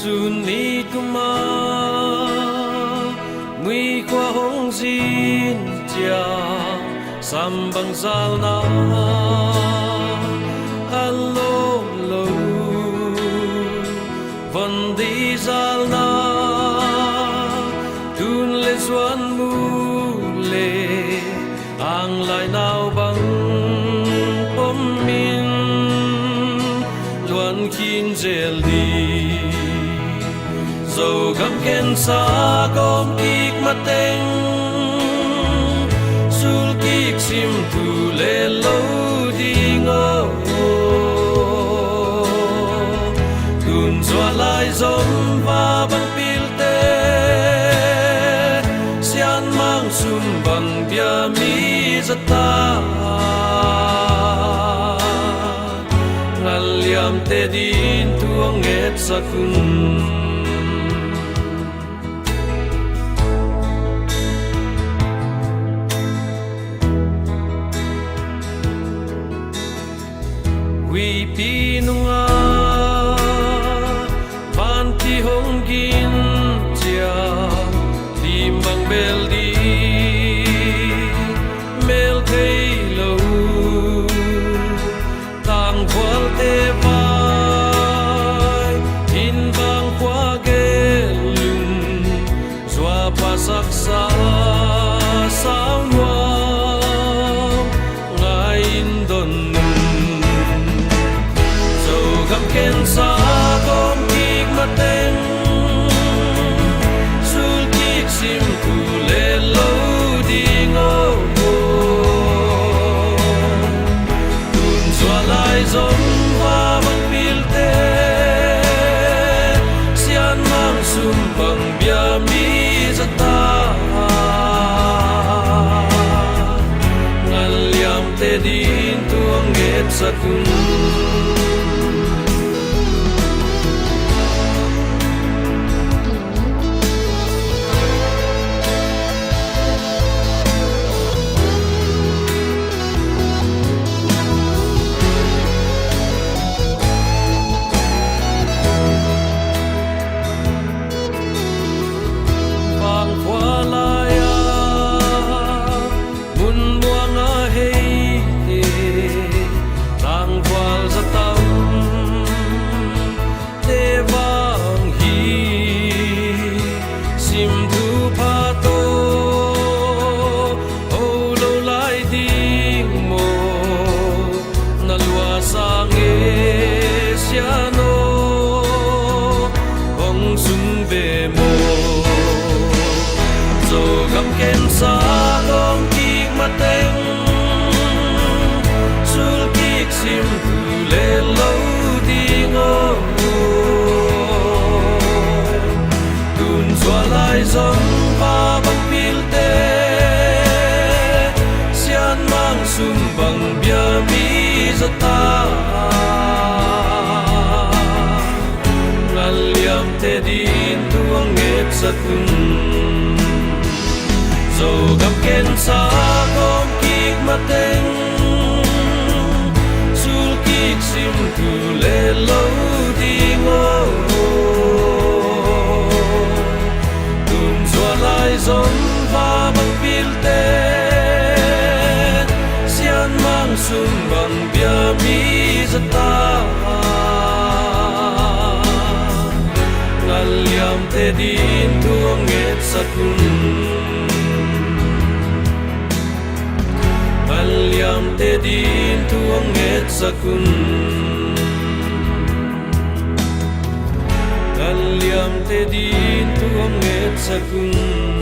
sun mi kuma mui qua hong jin chia sam bang zal na allo lo van di zal na tun le zuan mu le ang lai nao bang pom min luan kin zel di dầu gam ken sa gom kik mateng sul kik sim tu le lo ding o kun zwa lai zom va ban pil te sian mang sum bang bia mi zata ngal liam te din tuang et sa kun we pinunga panti hongin chia limang beldi mel thei lo tang khwal te vai in bang kwa gelum zwa pasak sa sao nuam ngai don ken sa gom kik mateng sul kik sim tu le lo ding o kun zwa lai zom va ban pil te sian mang sum bang bia mi zata ngal liam te din tuang et sa kun ken sa gom kik mateng sul kik sim tu le lo ding o kun zwa lai zom va ban pil te sian mang sum bang bia mi zata ngal liam te din tuang et sa kun dầu gam ken sa gom kik mateng sul kik sim tu le lo ding o kun zwa lai zom va ban pil te sian mang sum bang bia mi zata ngal liam te din tuang et sa kun liam te din tuang et sa kun liam te din tuang et sa kun